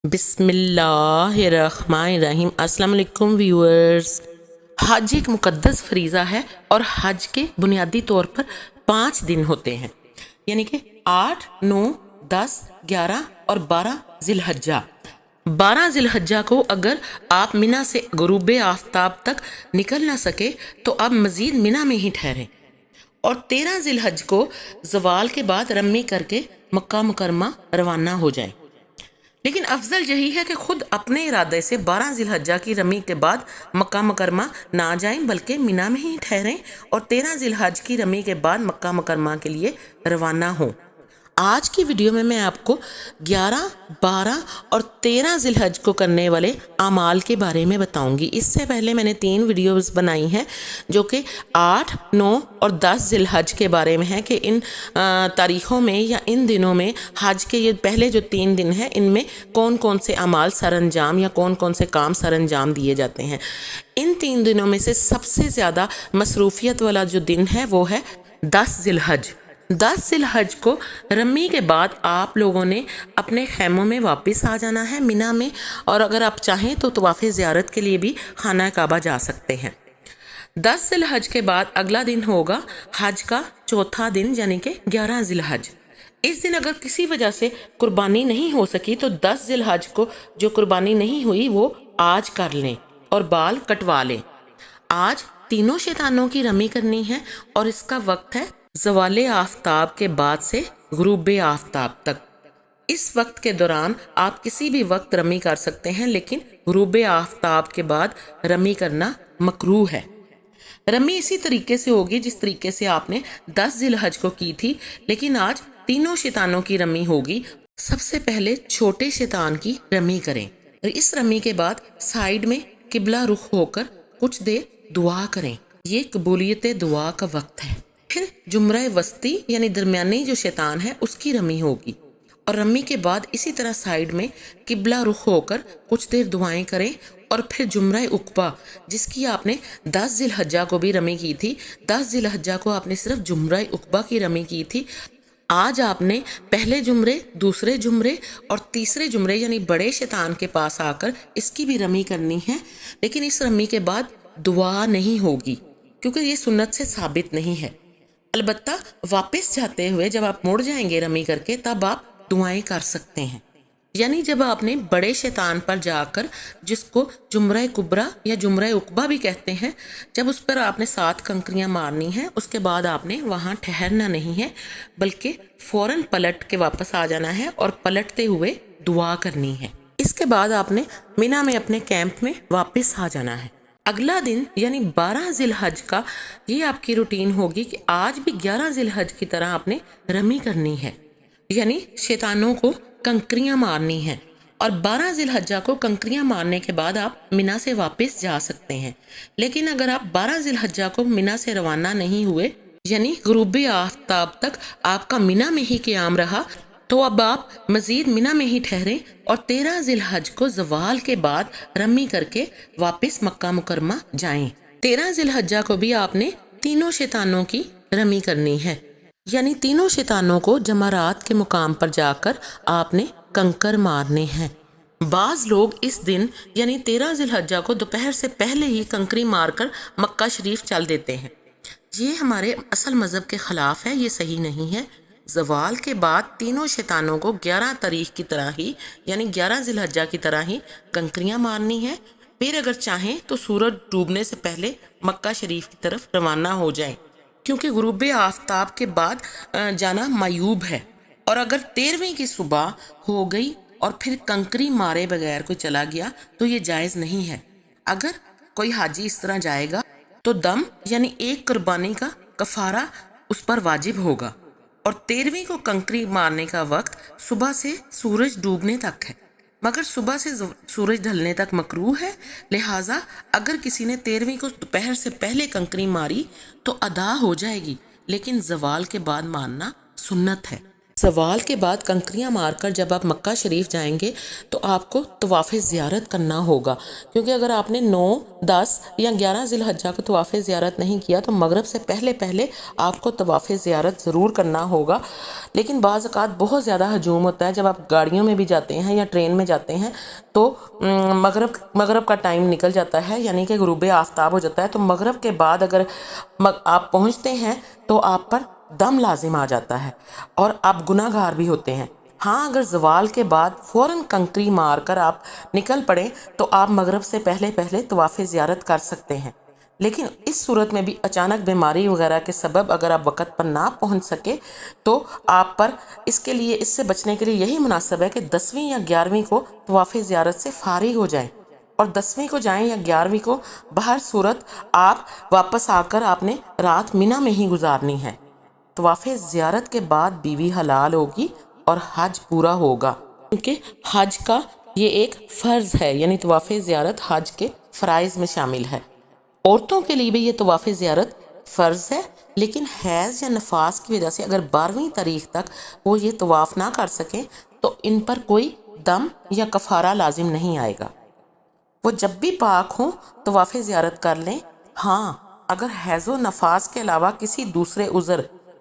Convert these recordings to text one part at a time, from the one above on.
बिस्मिल्लाहिर्रहमानिर्रहीम। अस्सलाम वालेकुम व्यूअर्स। हज एक मुकद्दस फरीज़ा है और हज के बुनियादी तौर पर 5 दिन होते हैं, यानी कि 8, 9, 10, 11 और 12 जिलहज्जा। 12 जिलहज्जा को अगर आप मिना से गुरूब आफ्ताब तक निकल ना सके तो आप मज़ीद मिना में ही ठहरें और 13 जिलहज को ज़वाल के बाद रमी करके मक्का मुकरमा रवाना हो जाएं। लेकिन अफजल यही है कि खुद अपने इरादे से 12 जिलहज्जा की रमी के बाद मक्का मुकरमा ना जाएं, बल्कि मिना में ही ठहरें और 13 जिलहज की रमी के बाद मक्का मुकरमा के लिए रवाना हों। आज की वीडियो में मैं आपको 11, 12 और 13 जिलहज को करने वाले आमाल के बारे में बताऊंगी। इससे पहले मैंने 3 वीडियोस बनाई हैं जो कि 8, 9 और 10 जिलहज के बारे में है कि इन तारीख़ों में या इन दिनों में हज के ये पहले जो 3 दिन हैं इनमें कौन कौन से अमाल सरअंजाम या कौन कौन से काम सरअंजाम दिए जाते हैं। इन 3 दिनों में से सबसे ज़्यादा मसरूफियत वाला जो दिन है वो है 10 जिलहज। 10 जिलहज को रमी के बाद आप लोगों ने अपने खैमों में वापस आ जाना है मिना में, और अगर आप चाहें तो तवाफ़े ज़ियारत के लिए भी खाना काबा जा सकते हैं। 10 जिलहज के बाद अगला दिन होगा हज का चौथा दिन, यानी कि 11 जिलहज। इस दिन अगर किसी वजह से कुर्बानी नहीं हो सकी तो 10 जिलहज को जो कुर्बानी नहीं हुई वो आज कर लें और बाल कटवा लें। आज तीनों शैतानों की रमी करनी है और इसका वक्त है ज़वाले आफ्ताब के बाद से गुरूब आफ्ताब तक। इस वक्त के दौरान आप किसी भी वक्त रमी कर सकते हैं, लेकिन गुरूब आफ्ताब के बाद रमी करना मकरूह है। रमी इसी तरीके से होगी जिस तरीके से आपने 10 जिलहज को की थी, लेकिन आज तीनों शैतानों की रमी होगी। सबसे पहले छोटे शैतान की रमी करें और इस रमी के बाद साइड में किबला रुख होकर कुछ देर दुआ करें। ये कबूलियत दुआ का वक्त है। फिर जुमरा वस्ती यानी दरमियानी जो शैतान है उसकी रमी होगी और रमी के बाद इसी तरह साइड में किबला रुख होकर कुछ देर दुआएं करें और फिर जुमरा उकबा जिसकी आपने 10 जिलहज्जा को भी रमी की थी, 10 जिलहज्जा को आपने सिर्फ जुमरा उकबा की रमी की थी। आज आपने पहले जुमरे, दूसरे जुमरे और तीसरे जुमरे यानी बड़े शैतान के पास आकर इसकी भी रमी करनी है, लेकिन इस रमी के बाद दुआ नहीं होगी क्योंकि ये सुन्नत से साबित नहीं है। अलबत्ता वापस जाते हुए जब आप मुड़ जाएंगे रमी करके तब आप दुआएं कर सकते हैं, यानी जब आपने बड़े शैतान पर जाकर, जिसको जुमरा कुबरा या जुमरा उकबा भी कहते हैं, जब उस पर आपने 7 कंकरियां मारनी हैं उसके बाद आपने वहां ठहरना नहीं है, बल्कि फौरन पलट के वापस आ जाना है और पलटते हुए दुआ करनी है। इसके बाद आपने मिना में अपने कैंप में वापस आ जाना है। अगला दिन यानी 12 जिलहज का ये आपकी रूटीन होगी कि आज भी 11 जिलहज की तरह आपने रमी करनी है, यानी शैतानों को कंकरियां मारनी हैं और 12 जिलहज्जा को कंकरियां मारने के बाद आप मिना से वापस जा सकते हैं। लेकिन अगर आप 12 जिलहज्जा को मिना से रवाना नहीं हुए, यानी गुरूब आफ्ताब तक आपका मिना में ही क़याम रहा, तो अब आप मज़ीद मिना में ही ठहरें और 13 जिलहज को ज़वाल के बाद रमी करके वापस मक्का मुकरमा जाएं। 13 जिलहज्जा को भी आपने तीनों शैतानों की रमी करनी है, यानी तीनों शैतानों को जमरात के मुकाम पर जाकर आपने कंकर मारने हैं। बाज़ लोग इस दिन यानी 13 जिलहज्जा को दोपहर से पहले ही कंकरी मारकर मक्का शरीफ चल देते हैं। ये हमारे असल मज़हब के ख़िलाफ़ है, ये सही नहीं है। ज़वाल के बाद तीनों शैतानों को 11 तारीख की तरह ही यानी 11 जिलहज्जा की तरह ही कंकरियां मारनी है। फिर अगर चाहें तो सूरज डूबने से पहले मक्का शरीफ की तरफ रवाना हो जाएं, क्योंकि गुरूब आफ्ताब के बाद जाना मायूब है। और अगर 13वीं की सुबह हो गई और फिर कंकरी मारे बगैर कोई चला गया तो ये जायज़ नहीं है। अगर कोई हाजी इस तरह जाएगा तो दम यानी एक कुर्बानी का कफारा उस पर वाजिब होगा और 13वीं को कंकरी मारने का वक्त सुबह से सूरज डूबने तक है, मगर सुबह से सूरज ढलने तक मकरूह है। लिहाजा अगर किसी ने 13वीं को दोपहर से पहले कंकरी मारी तो अदा हो जाएगी, लेकिन ज़वाल के बाद मारना सुन्नत है। زوال کے بعد کنکریاں مار کر جب آپ مکہ شریف جائیں گے تو آپ کو طواف زیارت کرنا ہوگا، کیونکہ اگر آپ نے 9، 10 یا 11 ذی الحجہ کو طواف زیارت نہیں کیا تو مغرب سے پہلے پہلے آپ کو طواف زیارت ضرور کرنا ہوگا۔ لیکن بعض اوقات بہت زیادہ ہجوم ہوتا ہے، جب آپ گاڑیوں میں بھی جاتے ہیں یا ٹرین میں جاتے ہیں تو مغرب کا ٹائم نکل جاتا ہے، یعنی کہ غروب آفتاب ہو جاتا ہے، تو مغرب کے بعد اگر آپ پہنچتے ہیں تو آپ پر دم لازم آ جاتا ہے اور آپ گناہ گار بھی ہوتے ہیں۔ ہاں، اگر زوال کے بعد فوراً کنکری مار کر آپ نکل پڑیں تو آپ مغرب سے پہلے پہلے طواف زیارت کر سکتے ہیں، لیکن اس صورت میں بھی اچانک بیماری وغیرہ کے سبب اگر آپ وقت پر نہ پہنچ سکے تو آپ پر اس سے بچنے کے لیے یہی مناسب ہے کہ 10ویں یا 11ویں کو طواف زیارت سے فارغ ہو جائیں، اور 10ویں کو جائیں یا 11ویں کو، بہر صورت آپ واپس آ کر آپ نے رات مینا میں ہی گزارنی ہے۔ طواف زیارت کے بعد بیوی حلال ہوگی اور حج پورا ہوگا، کیونکہ حج کا یہ ایک فرض ہے، یعنی طواف زیارت حج کے فرائض میں شامل ہے۔ عورتوں کے لیے بھی یہ طواف زیارت فرض ہے، لیکن حیض یا نفاس کی وجہ سے اگر 12ویں تاریخ تک وہ یہ طواف نہ کر سکیں تو ان پر کوئی دم یا کفارہ لازم نہیں آئے گا، وہ جب بھی پاک ہوں طواف زیارت کر لیں۔ ہاں، اگر حیض و نفاس کے علاوہ کسی دوسرے عذر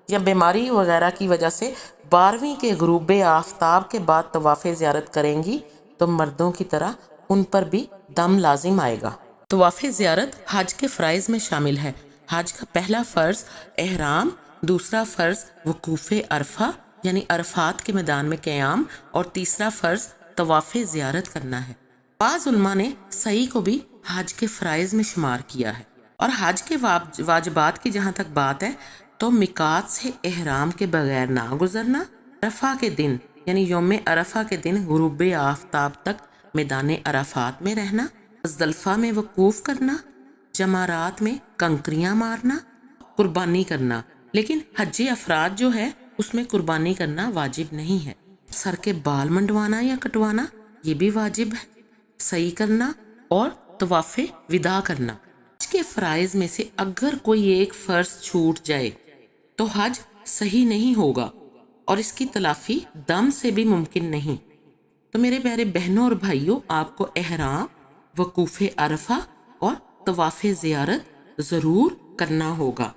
یا بیماری وغیرہ کی وجہ سے 12ویں کے غروب آفتاب کے بعد طواف زیارت کریں گی تو مردوں کی طرح ان پر بھی دم لازم آئے گا۔ طواف زیارت حج کے فرائض میں شامل ہے۔ حج کا پہلا فرض احرام، دوسرا فرض وقوف عرفہ یعنی عرفات کے میدان میں قیام، اور تیسرا فرض طواف زیارت کرنا ہے۔ بعض علماء نے سعی کو بھی حج کے فرائض میں شمار کیا ہے، اور حج کے واجبات کی جہاں تک بات ہے تو میقات سے احرام کے بغیر نہ گزرنا، عرفہ کے دن یعنی یوم عرفہ کے دن غروب آفتاب تک میدان عرفات میں رہنا، مزدلفہ میں وقوف کرنا، جمرات میں کنکریاں مارنا، قربانی کرنا۔ لیکن حجی افراد جو ہے اس میں قربانی کرنا واجب نہیں ہے۔ سر کے بال منڈوانا یا کٹوانا یہ بھی واجب ہے، سعی کرنا اور طواف وداع کرنا۔ حج کے فرائض میں سے اگر کوئی ایک فرض چھوٹ جائے تو حج صحیح نہیں ہوگا اور اس کی تلافی دم سے بھی ممکن نہیں۔ تو میرے پیارے بہنوں اور بھائیوں، آپ کو احرام، وقوف عرفہ اور طواف زیارت ضرور کرنا ہوگا،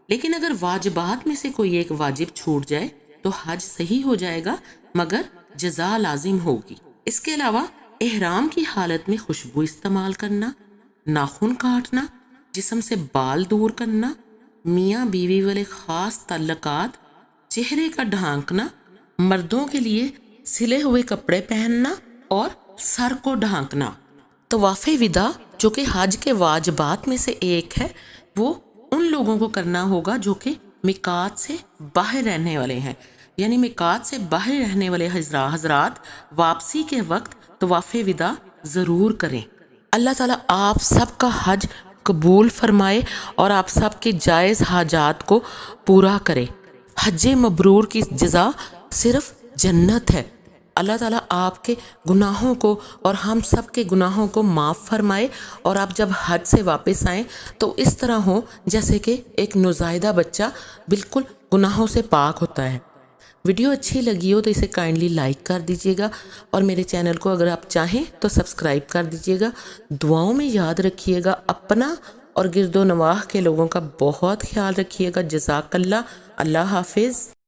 لیکن اگر واجبات میں سے کوئی ایک واجب چھوٹ جائے تو حج صحیح ہو جائے گا مگر جزا لازم ہوگی۔ اس کے علاوہ احرام کی حالت میں خوشبو استعمال کرنا، ناخن کاٹنا، جسم سے بال دور کرنا، میاں بیوی والے خاص تعلقات، چہرے کا ڈھانکنا، مردوں کے لیے سلے ہوئے کپڑے پہننا اور سر کو ڈھانکنا۔ طواف وداع جو کہ حج کے واجبات میں سے ایک ہے، وہ ان لوگوں کو کرنا ہوگا جو کہ میقات سے باہر رہنے والے ہیں، یعنی میقات سے باہر رہنے والے حضرات واپسی کے وقت طواف وداع ضرور کریں۔ اللہ تعالیٰ آپ سب کا حج قبول فرمائے اور آپ سب کے جائز حاجات کو پورا کرے۔ حج مبرور کی جزا صرف جنت ہے۔ اللہ تعالیٰ آپ کے گناہوں کو اور ہم سب کے گناہوں کو معاف فرمائے، اور آپ جب حج سے واپس آئیں تو اس طرح ہوں جیسے کہ ایک نوزائیدہ بچہ بالکل گناہوں سے پاک ہوتا ہے۔ ویڈیو اچھی لگی ہو تو اسے کائنڈلی لائک کر دیجیے گا، اور میرے چینل کو اگر آپ چاہیں تو سبسکرائب کر دیجیے گا۔ دعاؤں میں یاد رکھیے گا، اپنا اور گرد و نواح کے لوگوں کا بہت خیال رکھیے گا۔ جزاک اللہ۔ اللہ حافظ۔